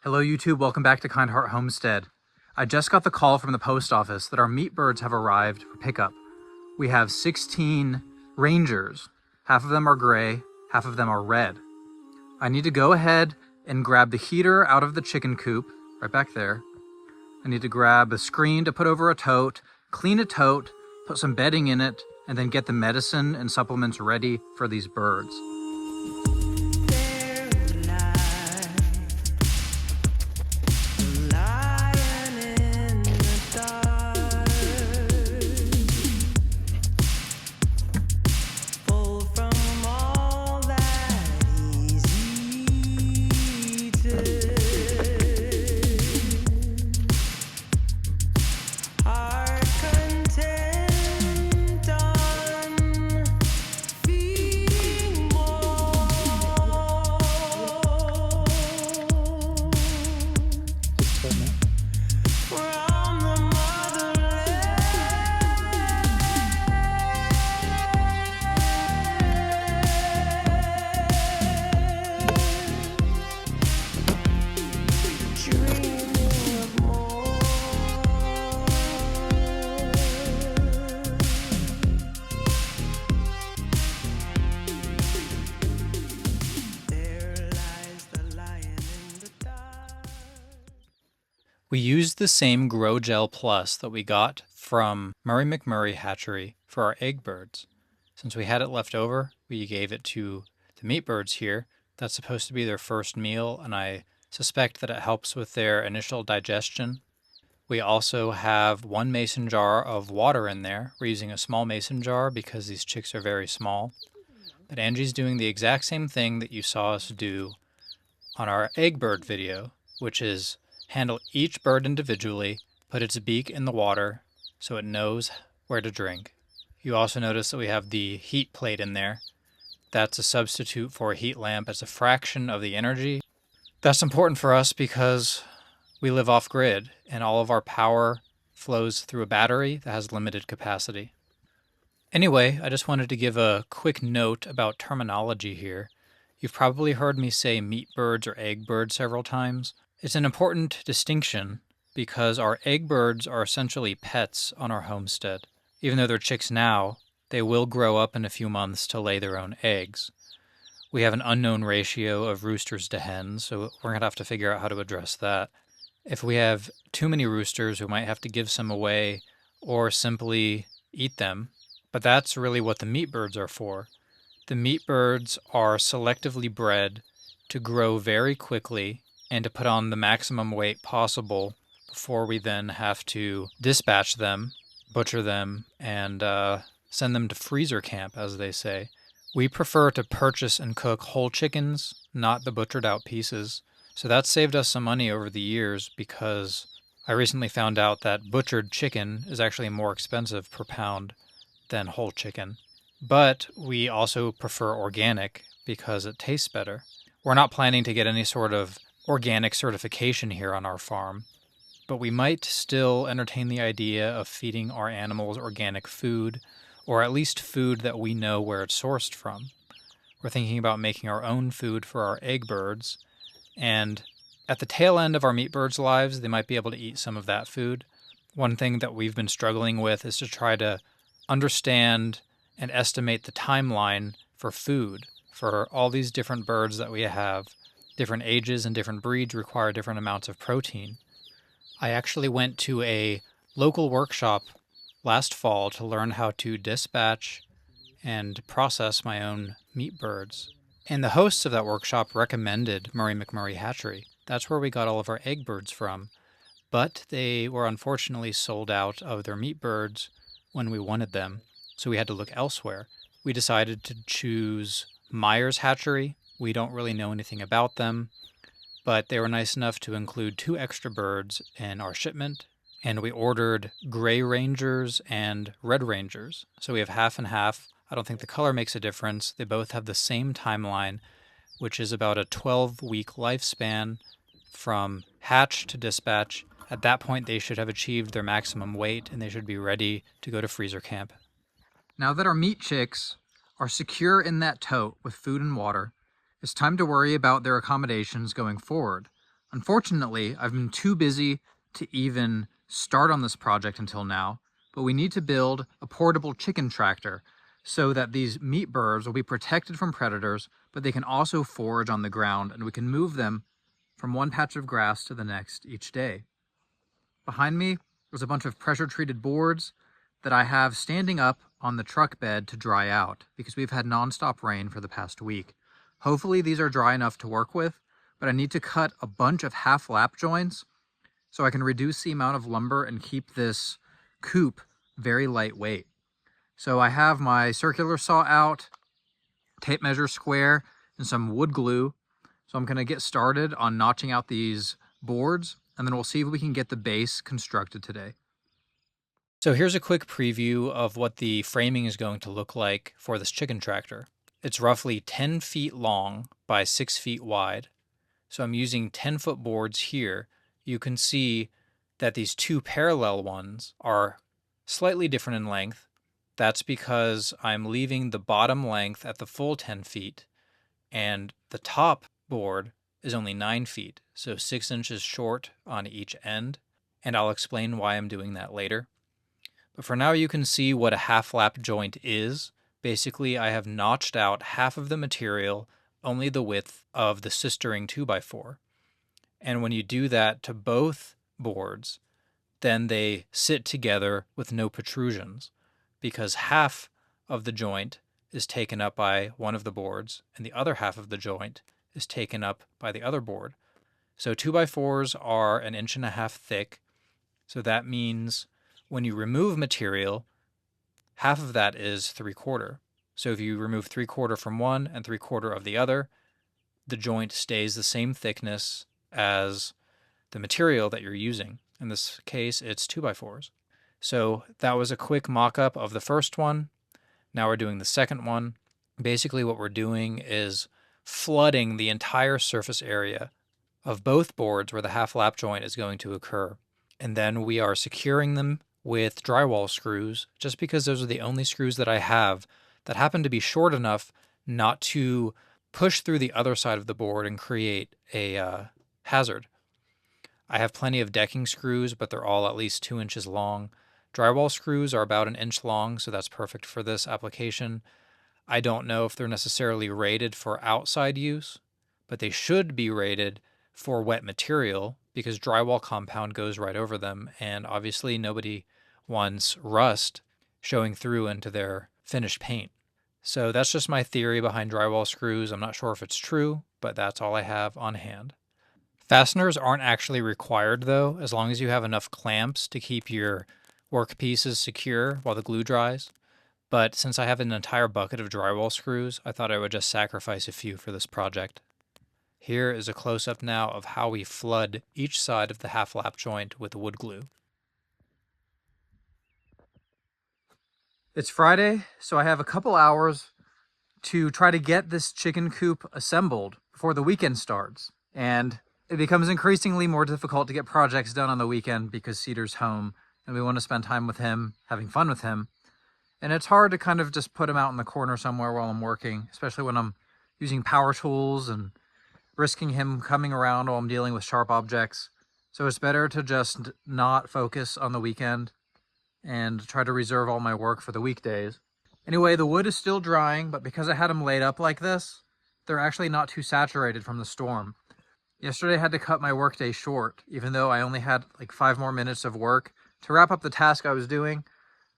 Hello YouTube, welcome back to Kind Heart Homestead. I just got the call from the post office that our meat birds have arrived for pickup. We have 16 rangers. Half of them are gray, half of them are red. I need to go ahead and grab the heater out of the chicken coop, right back there. I need to grab a screen to put over a tote, clean a tote, put some bedding in it, and then get the medicine and supplements ready for these birds. We used the same Grow Gel Plus that we got from Murray McMurray Hatchery for our egg birds. Since we had it left over, we gave it to the meat birds here. That's supposed to be their first meal, and I suspect that it helps with their initial digestion. We also have 1 mason jar of water in there. We're using a small mason jar because these chicks are very small. But Angie's doing the exact same thing that you saw us do on our egg bird video, which is handle each bird individually, put its beak in the water so it knows where to drink. You also notice that we have the heat plate in there. That's a substitute for a heat lamp. It's a fraction of the energy. That's important for us because we live off-grid and all of our power flows through a battery that has limited capacity. Anyway, I just wanted to give a quick note about terminology here. You've probably heard me say meat birds or egg birds several times. It's an important distinction because our egg birds are essentially pets on our homestead. Even though they're chicks now, they will grow up in a few months to lay their own eggs. We have an unknown ratio of roosters to hens, so we're going to have to figure out how to address that. If we have too many roosters, we might have to give some away or simply eat them. But that's really what the meat birds are for. The meat birds are selectively bred to grow very quickly and to put on the maximum weight possible before we then have to dispatch them, butcher them, and send them to freezer camp, as they say. We prefer to purchase and cook whole chickens, not the butchered out pieces. So that's saved us some money over the years because I recently found out that butchered chicken is actually more expensive per pound than whole chicken. But we also prefer organic because it tastes better. We're not planning to get any sort of organic certification here on our farm, but we might still entertain the idea of feeding our animals organic food, or at least food that we know where it's sourced from. We're thinking about making our own food for our egg birds, and at the tail end of our meat birds' lives, they might be able to eat some of that food. One thing that we've been struggling with is to try to understand and estimate the timeline for food for all these different birds that we have. Different ages and different breeds require different amounts of protein. I actually went to a local workshop last fall to learn how to dispatch and process my own meat birds. And the hosts of that workshop recommended Murray McMurray Hatchery. That's where we got all of our egg birds from. But they were unfortunately sold out of their meat birds when we wanted them, so we had to look elsewhere. We decided to choose Myers Hatchery. We don't really know anything about them, but they were nice enough to include 2 extra birds in our shipment, and we ordered gray rangers and red rangers. So we have half and half. I don't think the color makes a difference. They both have the same timeline, which is about a 12-week lifespan from hatch to dispatch. At that point, they should have achieved their maximum weight, and they should be ready to go to freezer camp. Now that our meat chicks are secure in that tote with food and water, it's time to worry about their accommodations going forward. Unfortunately, I've been too busy to even start on this project until now, but we need to build a portable chicken tractor so that these meat birds will be protected from predators, but they can also forage on the ground and we can move them from one patch of grass to the next each day. Behind me, there's a bunch of pressure-treated boards that I have standing up on the truck bed to dry out because we've had nonstop rain for the past week. Hopefully these are dry enough to work with, but I need to cut a bunch of half lap joints so I can reduce the amount of lumber and keep this coop very lightweight. So I have my circular saw out, tape measure square, and some wood glue. So I'm gonna get started on notching out these boards, and then we'll see if we can get the base constructed today. So here's a quick preview of what the framing is going to look like for this chicken tractor. It's roughly 10 feet long by 6 feet wide. So I'm using 10-foot boards here. You can see that these two parallel ones are slightly different in length. That's because I'm leaving the bottom length at the full 10 feet, and the top board is only 9 feet, so 6 inches short on each end, and I'll explain why I'm doing that later. But for now, you can see what a half lap joint is. Basically, I have notched out half of the material, only the width of the sistering 2x4. And when you do that to both boards, then they sit together with no protrusions, because half of the joint is taken up by one of the boards and the other half of the joint is taken up by the other board. So 2x4s are 1.5 inches thick. So that means when you remove material, half of that is 3/4. So if you remove 3/4 from one and 3/4 of the other, the joint stays the same thickness as the material that you're using. In this case, it's 2x4s. So that was a quick mock-up of the first one. Now we're doing the second one. Basically what we're doing is flooding the entire surface area of both boards where the half lap joint is going to occur. And then we are securing them with drywall screws, just because those are the only screws that I have that happen to be short enough not to push through the other side of the board and create a hazard. I have plenty of decking screws, but they're all at least 2 inches long. Drywall screws are about 1 inch long, so that's perfect for this application. I don't know if they're necessarily rated for outside use, but they should be rated for wet material because drywall compound goes right over them, and obviously nobody wants rust showing through into their finished paint. So that's just my theory behind drywall screws. I'm not sure if it's true, but that's all I have on hand. Fasteners aren't actually required though, as long as you have enough clamps to keep your workpieces secure while the glue dries. But since I have an entire bucket of drywall screws, I thought I would just sacrifice a few for this project. Here is a close-up now of how we flood each side of the half lap joint with wood glue. It's Friday, so I have a couple hours to try to get this chicken coop assembled before the weekend starts. And it becomes increasingly more difficult to get projects done on the weekend because Cedar's home and we want to spend time with him, having fun with him. And it's hard to kind of just put him out in the corner somewhere while I'm working, especially when I'm using power tools and risking him coming around while I'm dealing with sharp objects. So it's better to just not focus on the weekend and try to reserve all my work for the weekdays. Anyway, the wood is still drying, but because I had them laid up like this, they're actually not too saturated from the storm. Yesterday I had to cut my workday short, even though I only had like 5 more minutes of work to wrap up the task I was doing.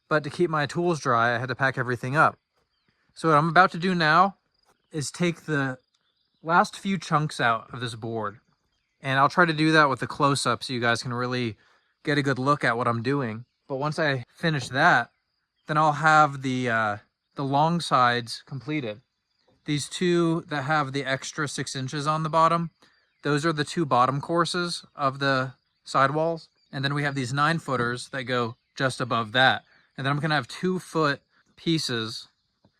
But to keep my tools dry, I had to pack everything up. So what I'm about to do now is take the last few chunks out of this board. And I'll try to do that with a close-up so you guys can really get a good look at what I'm doing. But once I finish that, then I'll have the long sides completed. These two that have the extra 6 inches on the bottom, those are the 2 bottom courses of the sidewalls. And then we have these 9-footers that go just above that. And then I'm gonna have 2-foot pieces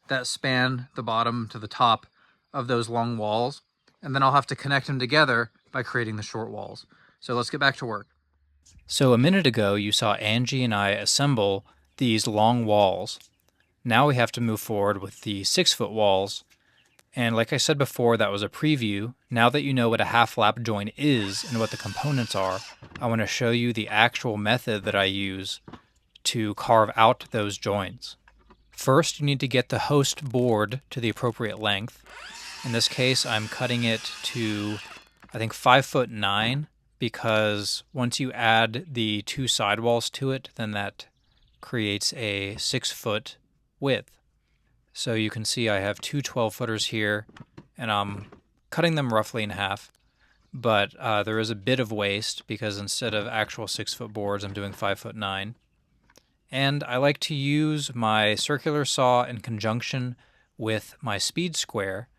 that span the bottom to the top of those long walls. And then I'll have to connect them together by creating the short walls. So let's get back to work. So a minute ago, you saw Angie and I assemble these long walls. Now we have to move forward with the 6-foot walls. And like I said before, that was a preview. Now that you know what a half lap joint is and what the components are, I want to show you the actual method that I use to carve out those joints. First, you need to get the host board to the appropriate length. In this case, I'm cutting it to, I think, 5'9", because once you add the two sidewalls to it, then that creates a 6-foot width. So you can see I have two 12-footers here, and I'm cutting them roughly in half. But there is a bit of waste because instead of actual 6-foot boards, I'm doing 5'9". And I like to use my circular saw in conjunction with my speed square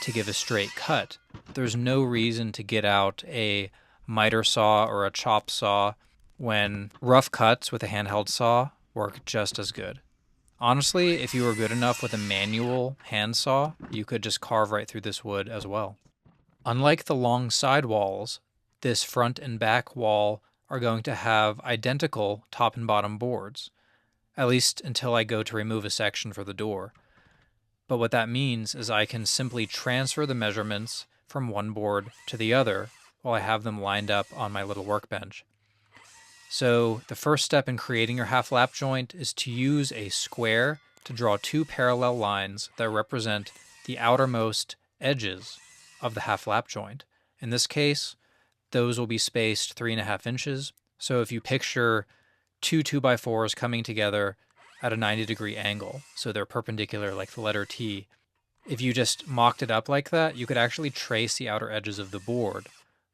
to give a straight cut. There's no reason to get out a miter saw or a chop saw when rough cuts with a handheld saw work just as good. Honestly, if you were good enough with a manual hand saw, you could just carve right through this wood as well. Unlike the long side walls, this front and back wall are going to have identical top and bottom boards, at least until I go to remove a section for the door. But what that means is I can simply transfer the measurements from one board to the other while I have them lined up on my little workbench. So the first step in creating your half lap joint is to use a square to draw two parallel lines that represent the outermost edges of the half lap joint. In this case, those will be spaced 3.5 inches. So if you picture two 2x4s coming together at a 90-degree angle, so they're perpendicular like the letter T, if you just mocked it up like that, you could actually trace the outer edges of the board.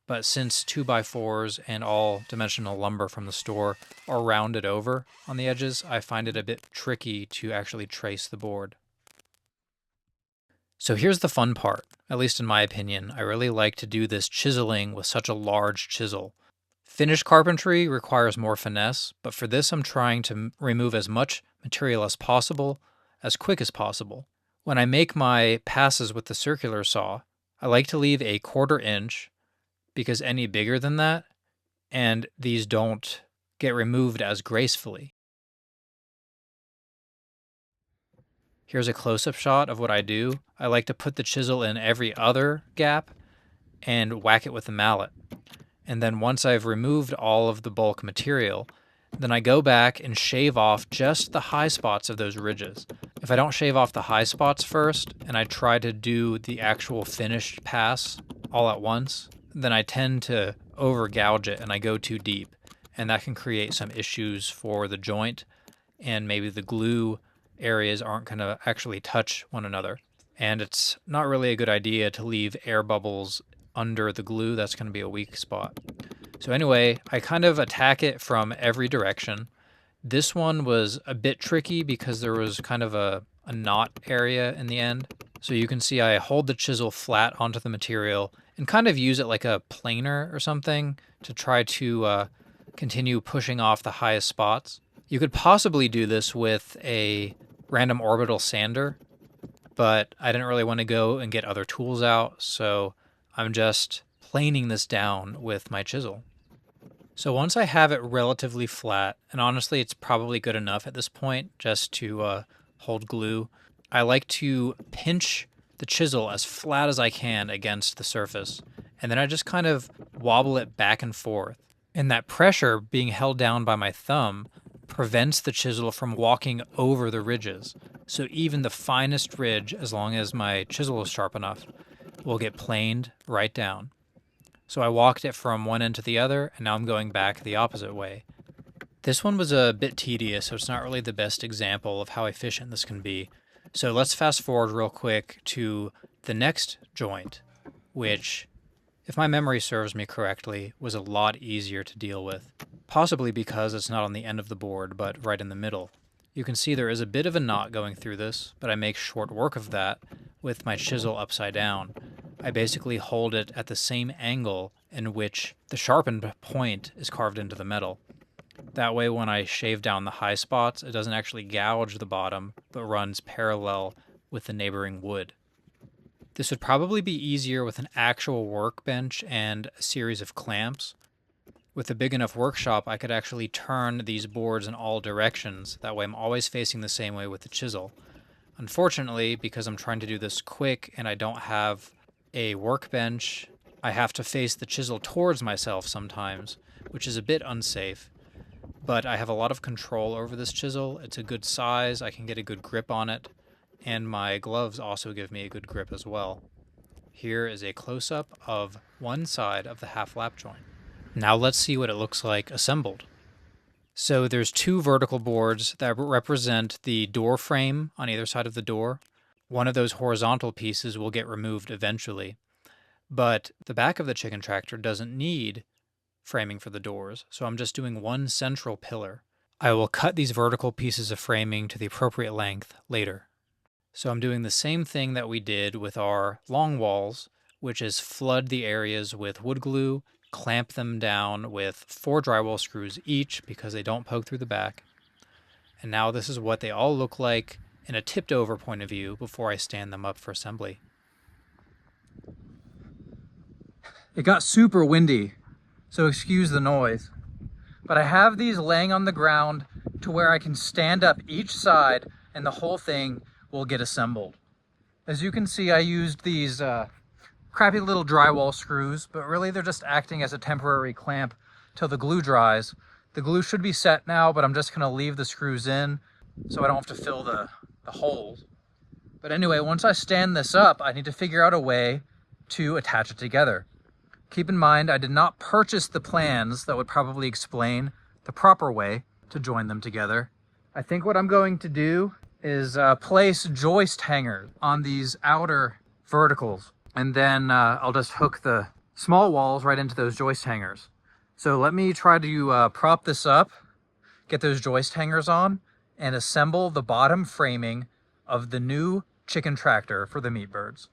But since 2x4s and all dimensional lumber from the store are rounded over on the edges, I find it a bit tricky to actually trace the board. So here's the fun part, at least in my opinion. I really like to do this chiseling with such a large chisel. Finished carpentry requires more finesse, but for this I'm trying to remove as much material as possible, as quick as possible. When I make my passes with the circular saw, I like to leave a 1/4 inch, because any bigger than that, and these don't get removed as gracefully. Here's a close-up shot of what I do. I like to put the chisel in every other gap and whack it with a mallet. And then once I've removed all of the bulk material, then I go back and shave off just the high spots of those ridges. If I don't shave off the high spots first, and I try to do the actual finished pass all at once, then I tend to over gouge it and I go too deep. And that can create some issues for the joint, and maybe the glue areas aren't going to actually touch one another. And it's not really a good idea to leave air bubbles under the glue. That's going to be a weak spot. So anyway, I kind of attack it from every direction. This one was a bit tricky because there was kind of a knot area in the end. So you can see I hold the chisel flat onto the material and kind of use it like a planer or something to try to continue pushing off the highest spots. You could possibly do this with a random orbital sander, but I didn't really want to go and get other tools out, so I'm just planing this down with my chisel. So once I have it relatively flat, and honestly it's probably good enough at this point just to hold glue, I like to pinch the chisel as flat as I can against the surface, and then I just kind of wobble it back and forth. And that pressure being held down by my thumb prevents the chisel from walking over the ridges. So even the finest ridge, as long as my chisel is sharp enough, will get planed right down. So I walked it from one end to the other, and now I'm going back the opposite way. This one was a bit tedious, so it's not really the best example of how efficient this can be. So let's fast forward real quick to the next joint, which, if my memory serves me correctly, was a lot easier to deal with. Possibly because it's not on the end of the board, but right in the middle. You can see there is a bit of a knot going through this, but I make short work of that with my chisel upside down. I basically hold it at the same angle in which the sharpened point is carved into the metal. That way when I shave down the high spots, it doesn't actually gouge the bottom, but runs parallel with the neighboring wood. This would probably be easier with an actual workbench and a series of clamps. With a big enough workshop, I could actually turn these boards in all directions. That way I'm always facing the same way with the chisel. Unfortunately, because I'm trying to do this quick and I don't have a workbench, I have to face the chisel towards myself sometimes, which is a bit unsafe. But I have a lot of control over this chisel. It's a good size, I can get a good grip on it, and my gloves also give me a good grip as well. Here is a close-up of one side of the half lap joint. Now let's see what it looks like assembled. So there's two vertical boards that represent the door frame on either side of the door. One of those horizontal pieces will get removed eventually, but the back of the chicken tractor doesn't need framing for the doors, so I'm just doing one central pillar. I will cut these vertical pieces of framing to the appropriate length later. So I'm doing the same thing that we did with our long walls, which is flood the areas with wood glue, clamp them down with 4 drywall screws each because they don't poke through the back. And now this is what they all look like in a tipped over point of view before I stand them up for assembly. It got super windy, so excuse the noise. But I have these laying on the ground to where I can stand up each side and the whole thing will get assembled. As you can see, I used these crappy little drywall screws, but really they're just acting as a temporary clamp till the glue dries. The glue should be set now, but I'm just gonna leave the screws in so I don't have to fill the holes. But anyway, once I stand this up, I need to figure out a way to attach it together. Keep in mind, I did not purchase the plans that would probably explain the proper way to join them together. I think what I'm going to do is place joist hangers on these outer verticals, and then I'll just hook the small walls right into those joist hangers. So let me try to prop this up, get those joist hangers on, and assemble the bottom framing of the new chicken tractor for the meat birds.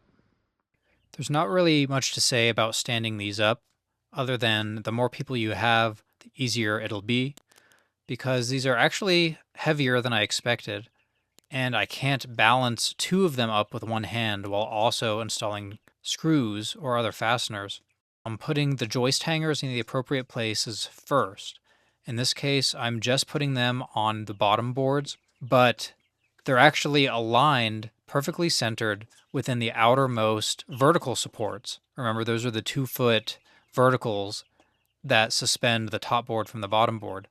There's not really much to say about standing these up, other than the more people you have, the easier it'll be, because these are actually heavier than I expected, and I can't balance 2 of them up with one hand while also installing screws or other fasteners. I'm putting the joist hangers in the appropriate places first. In this case, I'm just putting them on the bottom boards, but they're actually aligned perfectly centered within the outermost vertical supports. Remember, those are the 2-foot verticals that suspend the top board from the bottom board.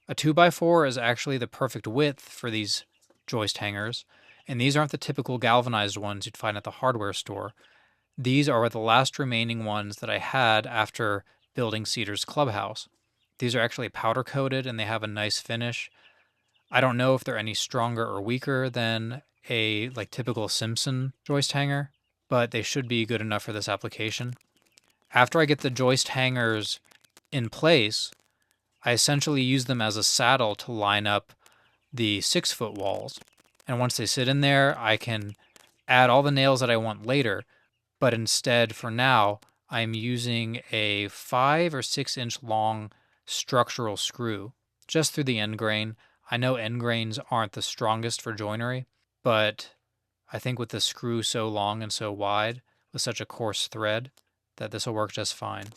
A 2x4 is actually the perfect width for these joist hangers, and these aren't the typical galvanized ones you'd find at the hardware store. These are the last remaining ones that I had after building Cedar's clubhouse. These are actually powder coated and they have a nice finish. I don't know if they're any stronger or weaker than a typical Simpson joist hanger, but they should be good enough for this application. After I get the joist hangers in place, I essentially use them as a saddle to line up the 6-foot walls. And once they sit in there, I can add all the nails that I want later, but instead, for now, I'm using a 5 or 6 inch long structural screw just through the end grain. I know end grains aren't the strongest for joinery, but I think with the screw so long and so wide, with such a coarse thread, that this will work just fine.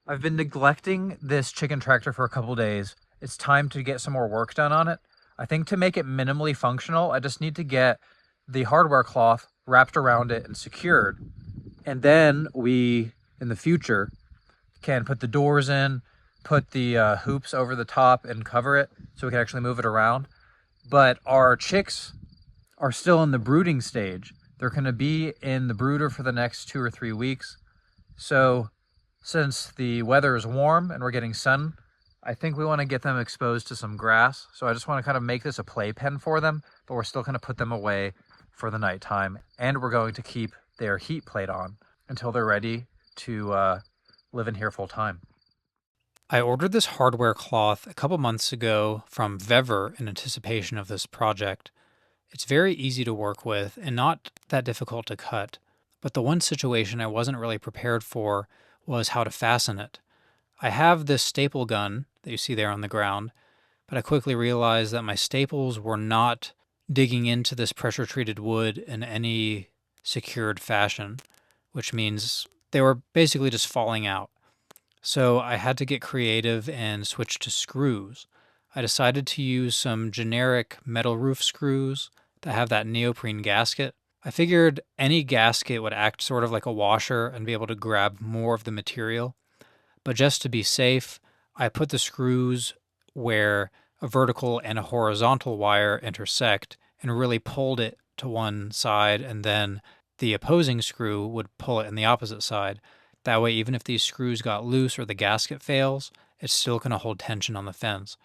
I've been neglecting this chicken tractor for a couple days. It's time to get some more work done on it. I think to make it minimally functional, I just need to get the hardware cloth wrapped around it and secured. And then we, in the future, can put the doors in, put the hoops over the top and cover it so we can actually move it around. But our chicks are still in the brooding stage. They're going to be in the brooder for the next 2 or 3 weeks. So since the weather is warm and we're getting sun, I think we want to get them exposed to some grass. So I just want to kind of make this a playpen for them, but we're still going to put them away for the nighttime. And we're going to keep their heat plate on until they're ready to live in here full time. I ordered this hardware cloth a couple months ago from Vever in anticipation of this project. It's very easy to work with and not that difficult to cut. But the one situation I wasn't really prepared for was how to fasten it. I have this staple gun that you see there on the ground, but I quickly realized that my staples were not digging into this pressure-treated wood in any secured fashion, which means they were basically just falling out. So I had to get creative and switch to screws. I decided to use some generic metal roof screws that have that neoprene gasket. I figured any gasket would act sort of like a washer and be able to grab more of the material. But just to be safe, I put the screws where a vertical and a horizontal wire intersect and really pulled it to one side, and then the opposing screw would pull it in the opposite side. That way, even if these screws got loose or the gasket fails, it's still going to hold tension on the fence.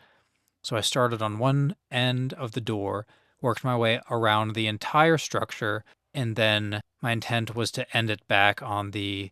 So I started on one end of the door, worked my way around the entire structure, and then my intent was to end it back on the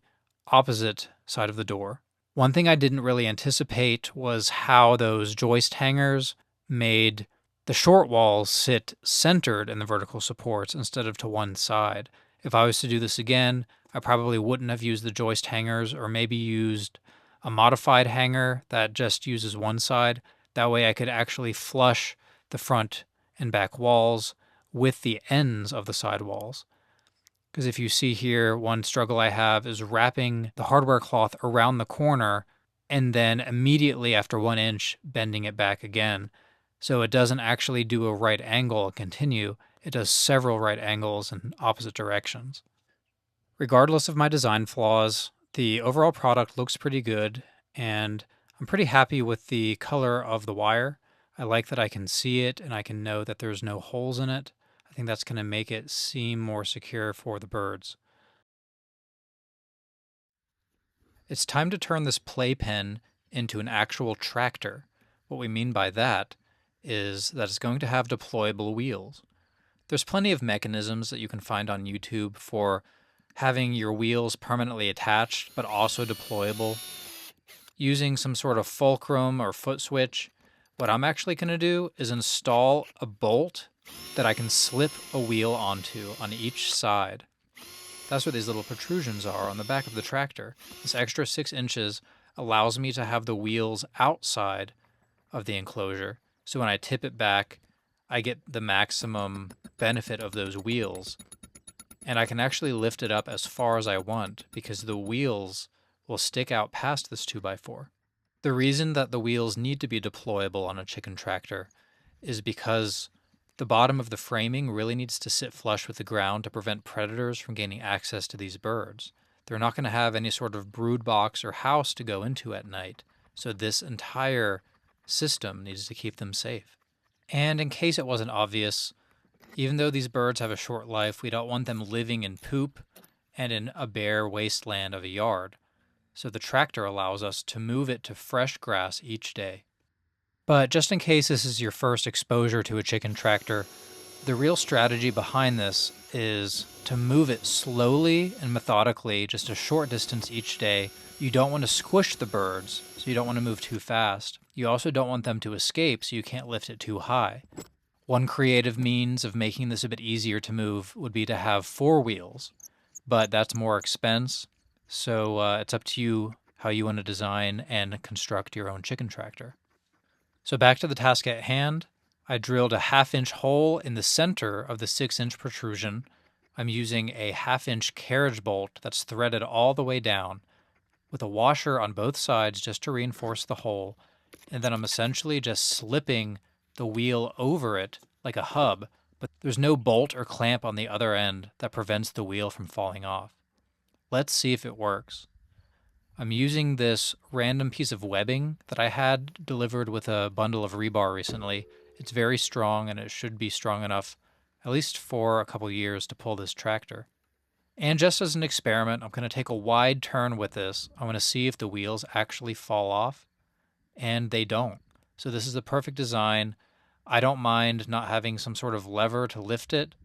opposite side of the door. One thing I didn't really anticipate was how those joist hangers made the short walls sit centered in the vertical supports instead of to one side. If I was to do this again, I probably wouldn't have used the joist hangers, or maybe used a modified hanger that just uses one side. That way I could actually flush the front and back walls with the ends of the side walls. Because if you see here, one struggle I have is wrapping the hardware cloth around the corner and then immediately after 1 inch bending it back again. So it doesn't actually do a right angle and continue, it does several right angles in opposite directions. Regardless of my design flaws, the overall product looks pretty good, and I'm pretty happy with the color of the wire. I like that I can see it and I can know that there's no holes in it. I think that's going to make it seem more secure for the birds. It's time to turn this playpen into an actual tractor. What we mean by that is that it's going to have deployable wheels. There's plenty of mechanisms that you can find on YouTube for having your wheels permanently attached but also deployable using some sort of fulcrum or foot switch. What I'm actually going to do is install a bolt that I can slip a wheel onto on each side. That's what these little protrusions are on the back of the tractor. This extra 6 inches allows me to have the wheels outside of the enclosure. So when I tip it back, I get the maximum benefit of those wheels. And I can actually lift it up as far as I want because the wheels will stick out past this 2x4. The reason that the wheels need to be deployable on a chicken tractor is because the bottom of the framing really needs to sit flush with the ground to prevent predators from gaining access to these birds. They're not going to have any sort of brood box or house to go into at night, so this entire system needs to keep them safe. And in case it wasn't obvious, even though these birds have a short life, we don't want them living in poop and in a bare wasteland of a yard. So the tractor allows us to move it to fresh grass each day. But just in case this is your first exposure to a chicken tractor, the real strategy behind this is to move it slowly and methodically, just a short distance each day. You don't want to squish the birds, so you don't want to move too fast. You also don't want them to escape, so you can't lift it too high. One creative means of making this a bit easier to move would be to have 4 wheels, but that's more expense, so it's up to you how you want to design and construct your own chicken tractor. So back to the task at hand, I drilled a 1/2 inch hole in the center of the 6 inch protrusion. I'm using a 1/2 inch carriage bolt that's threaded all the way down with a washer on both sides just to reinforce the hole, and then I'm essentially just slipping the wheel over it like a hub, but there's no bolt or clamp on the other end that prevents the wheel from falling off. Let's see if it works. I'm using this random piece of webbing that I had delivered with a bundle of rebar recently. It's very strong and it should be strong enough, at least for a couple years, to pull this tractor. And just as an experiment, I'm going to take a wide turn with this. I want to see if the wheels actually fall off, and they don't. So this is the perfect design. I don't mind not having some sort of lever to lift it.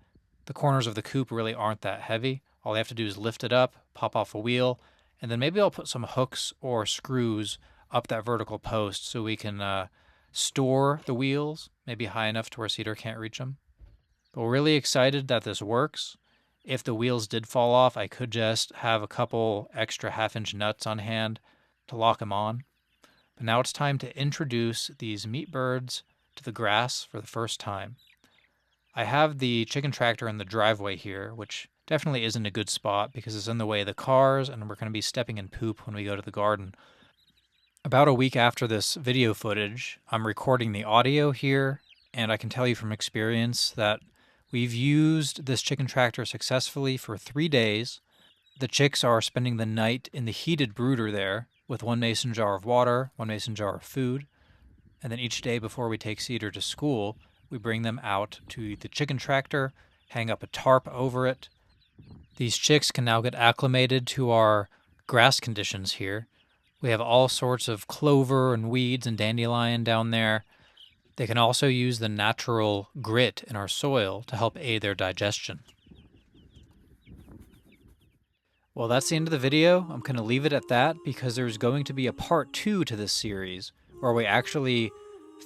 The corners of the coop really aren't that heavy. All I have to do is lift it up, pop off a wheel, and then maybe I'll put some hooks or screws up that vertical post so we can store the wheels, maybe high enough to where Cedar can't reach them. But we're really excited that this works. If the wheels did fall off, I could just have a couple extra 1/2 inch nuts on hand to lock them on. But now it's time to introduce these meat birds to the grass for the first time. I have the chicken tractor in the driveway here, which definitely isn't a good spot because it's in the way of the cars and we're going to be stepping in poop when we go to the garden. About a week after this video footage, I'm recording the audio here, and I can tell you from experience that we've used this chicken tractor successfully for 3 days. The chicks are spending the night in the heated brooder there with 1 mason jar of water, 1 mason jar of food, and then each day before we take Cedar to school, we bring them out to the chicken tractor, hang up a tarp over it. These chicks can now get acclimated to our grass conditions here. We have all sorts of clover and weeds and dandelion down there. They can also use the natural grit in our soil to help aid their digestion. Well, that's the end of the video. I'm going to leave it at that because there's going to be a part 2 to this series where we actually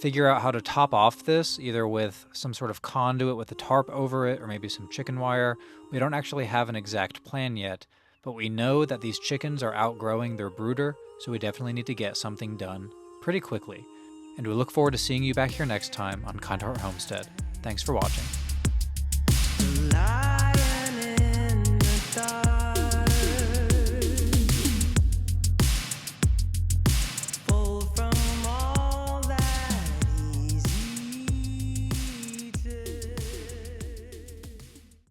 figure out how to top off this, either with some sort of conduit with a tarp over it or maybe some chicken wire. We don't actually have an exact plan yet, but we know that these chickens are outgrowing their brooder, so we definitely need to get something done pretty quickly. And we look forward to seeing you back here next time on Kind Heart Homestead. Thanks for watching.